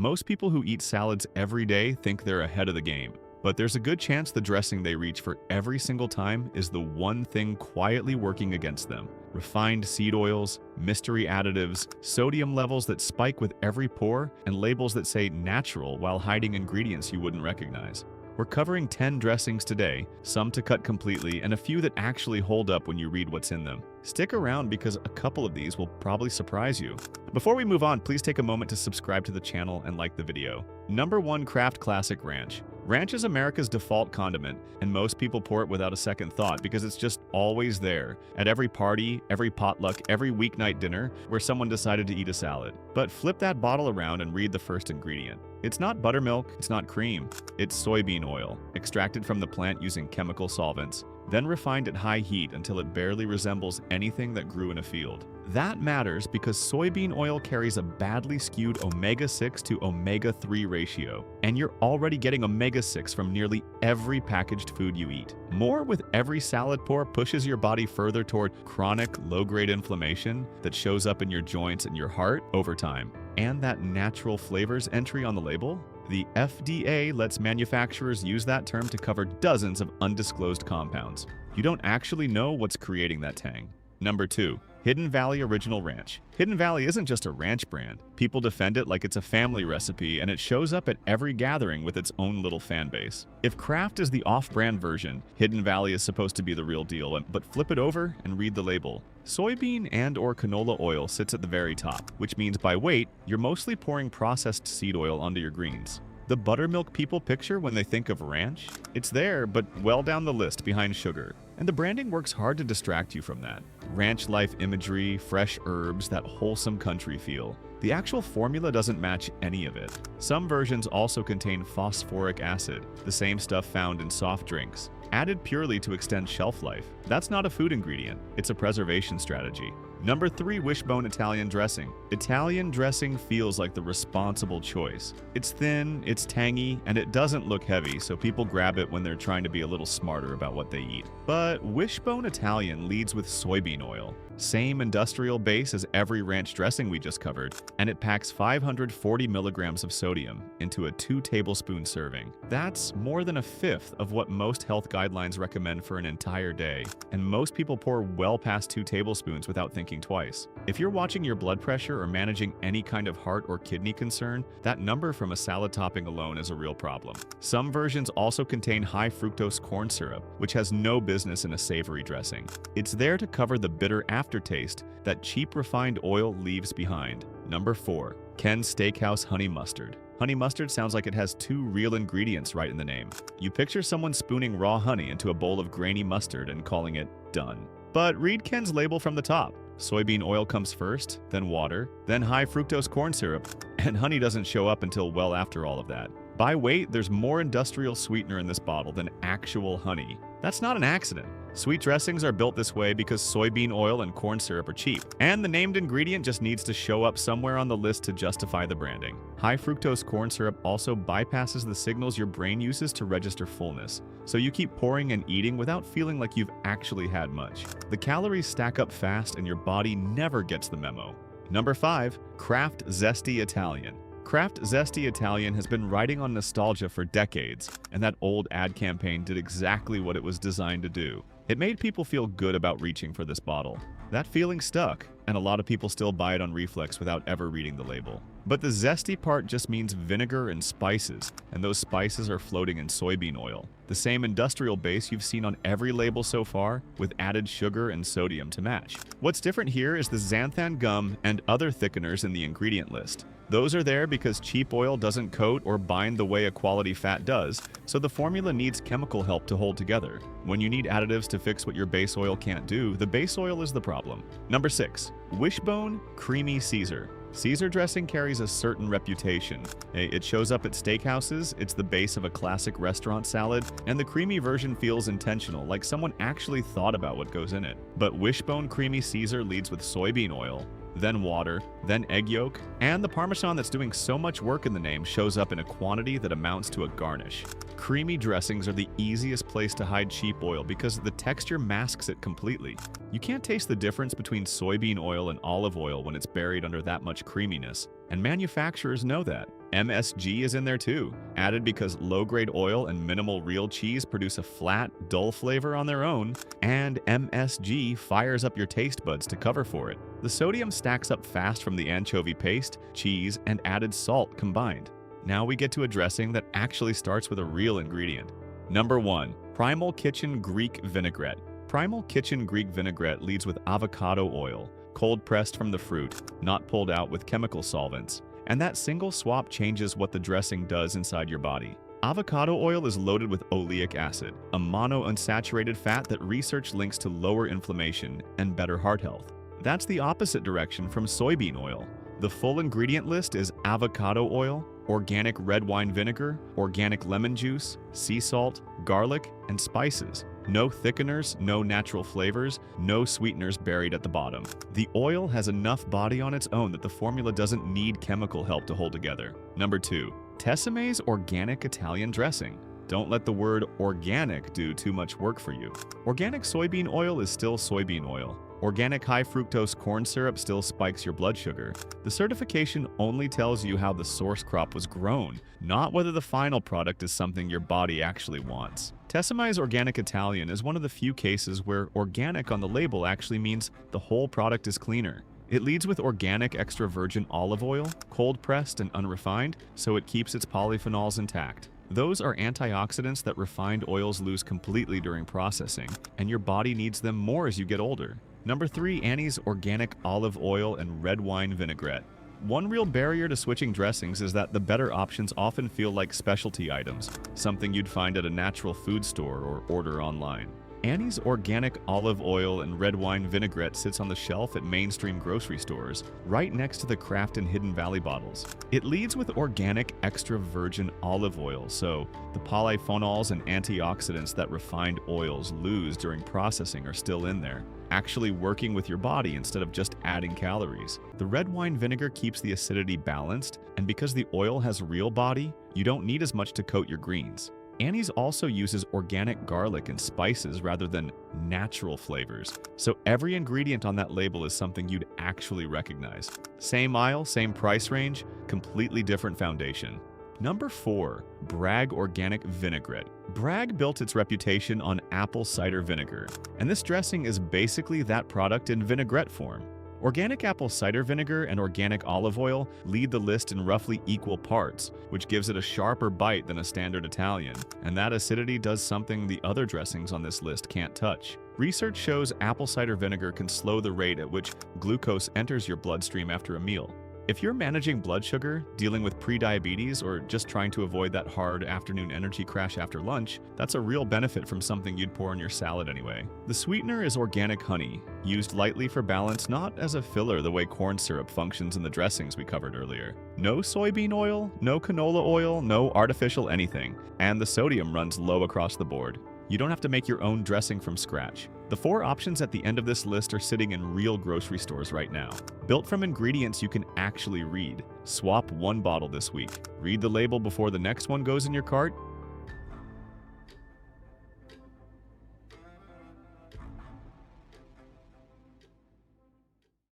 Most people who eat salads every day think they're ahead of the game, but there's a good chance the dressing they reach for every single time is the one thing quietly working against them. Refined seed oils, mystery additives, sodium levels that spike with every pour, and labels that say natural while hiding ingredients you wouldn't recognize. We're covering 10 dressings today, some to cut completely and a few that actually hold up when you read what's in them. Stick around because a couple of these will probably surprise you. Before we move on, please take a moment to subscribe to the channel and like the video. Number 1, Kraft Classic Ranch. Ranch is America's default condiment, and most people pour it without a second thought because it's just always there, at every party, every potluck, every weeknight dinner where someone decided to eat a salad. But flip that bottle around and read the first ingredient. It's not buttermilk, it's not cream, it's soybean oil, extracted from the plant using chemical solvents, then refined at high heat until it barely resembles anything that grew in a field. That matters because soybean oil carries a badly skewed omega-6 to omega-3 ratio, and you're already getting omega-6 from nearly every packaged food you eat. More with every salad pour pushes your body further toward chronic, low-grade inflammation that shows up in your joints and your heart over time. And that natural flavors entry on the label? The FDA lets manufacturers use that term to cover dozens of undisclosed compounds. You don't actually know what's creating that tang. Number 2. Hidden Valley Original Ranch. Hidden Valley isn't just a ranch brand. People defend it like it's a family recipe, and it shows up at every gathering with its own little fan base. If Kraft is the off-brand version, Hidden Valley is supposed to be the real deal, but flip it over and read the label. Soybean and/or canola oil sits at the very top, which means by weight, you're mostly pouring processed seed oil onto your greens. The buttermilk people picture when they think of ranch? It's there, but well down the list behind sugar. And the branding works hard to distract you from that. Ranch life imagery, fresh herbs, that wholesome country feel. The actual formula doesn't match any of it. Some versions also contain phosphoric acid, the same stuff found in soft drinks, added purely to extend shelf life. That's not a food ingredient, it's a preservation strategy. Number 3, Wishbone Italian Dressing. Italian dressing feels like the responsible choice. It's thin, it's tangy, and it doesn't look heavy, so people grab it when they're trying to be a little smarter about what they eat. But Wishbone Italian leads with soybean oil. Same industrial base as every ranch dressing we just covered, and it packs 540 milligrams of sodium into a 2-tablespoon serving. That's more than a fifth of what most health guidelines recommend for an entire day, and most people pour well past 2 tablespoons without thinking twice. If you're watching your blood pressure or managing any kind of heart or kidney concern, that number from a salad topping alone is a real problem. Some versions also contain high fructose corn syrup, which has no business in a savory dressing. It's there to cover the bitter aftertaste that cheap refined oil leaves behind. Number 4. Ken's Steakhouse Honey Mustard. Honey mustard sounds like it has 2 real ingredients right in the name. You picture someone spooning raw honey into a bowl of grainy mustard and calling it done. But read Ken's label from the top. Soybean oil comes first, then water, then high fructose corn syrup, and honey doesn't show up until well after all of that. By weight, there's more industrial sweetener in this bottle than actual honey. That's not an accident. Sweet dressings are built this way because soybean oil and corn syrup are cheap, and the named ingredient just needs to show up somewhere on the list to justify the branding. High fructose corn syrup also bypasses the signals your brain uses to register fullness, so you keep pouring and eating without feeling like you've actually had much. The calories stack up fast and your body never gets the memo. Number 5. Kraft Zesty Italian. Kraft Zesty Italian has been riding on nostalgia for decades, and that old ad campaign did exactly what it was designed to do. It made people feel good about reaching for this bottle. That feeling stuck, and a lot of people still buy it on reflex without ever reading the label. But the zesty part just means vinegar and spices, and those spices are floating in soybean oil, the same industrial base you've seen on every label so far, with added sugar and sodium to match. What's different here is the xanthan gum and other thickeners in the ingredient list. Those are there because cheap oil doesn't coat or bind the way a quality fat does, so the formula needs chemical help to hold together. When you need additives to fix what your base oil can't do, the base oil is the problem. Number 6. Wishbone Creamy Caesar. Caesar dressing carries a certain reputation. It shows up at steakhouses, it's the base of a classic restaurant salad, and the creamy version feels intentional, like someone actually thought about what goes in it. But Wishbone Creamy Caesar leads with soybean oil, then water, then egg yolk, and the Parmesan that's doing so much work in the name shows up in a quantity that amounts to a garnish. Creamy dressings are the easiest place to hide cheap oil because the texture masks it completely. You can't taste the difference between soybean oil and olive oil when it's buried under that much creaminess, and manufacturers know that. MSG is in there too, added because low-grade oil and minimal real cheese produce a flat, dull flavor on their own, and MSG fires up your taste buds to cover for it. The sodium stacks up fast from the anchovy paste, cheese, and added salt combined. Now we get to a dressing that actually starts with a real ingredient. Number 1. Primal Kitchen Greek Vinaigrette. Primal Kitchen Greek Vinaigrette leads with avocado oil, cold-pressed from the fruit, not pulled out with chemical solvents. And that single swap changes what the dressing does inside your body. Avocado oil is loaded with oleic acid, a monounsaturated fat that research links to lower inflammation and better heart health. That's the opposite direction from soybean oil. The full ingredient list is avocado oil, organic red wine vinegar, organic lemon juice, sea salt, garlic, and spices. No thickeners, no natural flavors, no sweeteners buried at the bottom. The oil has enough body on its own that the formula doesn't need chemical help to hold together. Number 2. Tesame's Organic Italian Dressing. Don't let the word organic do too much work for you. Organic soybean oil is still soybean oil. Organic high-fructose corn syrup still spikes your blood sugar. The certification only tells you how the source crop was grown, not whether the final product is something your body actually wants. Tesame's Organic Italian is one of the few cases where organic on the label actually means the whole product is cleaner. It leads with organic extra virgin olive oil, cold-pressed and unrefined, so it keeps its polyphenols intact. Those are antioxidants that refined oils lose completely during processing, and your body needs them more as you get older. Number 3. Annie's Organic Olive Oil and Red Wine Vinaigrette. One real barrier to switching dressings is that the better options often feel like specialty items, something you'd find at a natural food store or order online. Annie's Organic Olive Oil and Red Wine Vinaigrette sits on the shelf at mainstream grocery stores, right next to the Kraft and Hidden Valley bottles. It leads with organic extra virgin olive oil, so the polyphenols and antioxidants that refined oils lose during processing are still in there, actually working with your body instead of just adding calories. The red wine vinegar keeps the acidity balanced, and because the oil has real body, you don't need as much to coat your greens. Annie's also uses organic garlic and spices rather than natural flavors, so every ingredient on that label is something you'd actually recognize. Same aisle, same price range, completely different foundation. Number 4. Bragg Organic Vinaigrette. Bragg built its reputation on apple cider vinegar, and this dressing is basically that product in vinaigrette form. Organic apple cider vinegar and organic olive oil lead the list in roughly equal parts, which gives it a sharper bite than a standard Italian, and that acidity does something the other dressings on this list can't touch. Research shows apple cider vinegar can slow the rate at which glucose enters your bloodstream after a meal. If you're managing blood sugar, dealing with prediabetes, or just trying to avoid that hard afternoon energy crash after lunch, that's a real benefit from something you'd pour in your salad anyway. The sweetener is organic honey, used lightly for balance, not as a filler the way corn syrup functions in the dressings we covered earlier. No soybean oil, no canola oil, no artificial anything, and the sodium runs low across the board. You don't have to make your own dressing from scratch. The 4 options at the end of this list are sitting in real grocery stores right now, built from ingredients you can actually read. Swap one bottle this week. Read the label before the next one goes in your cart,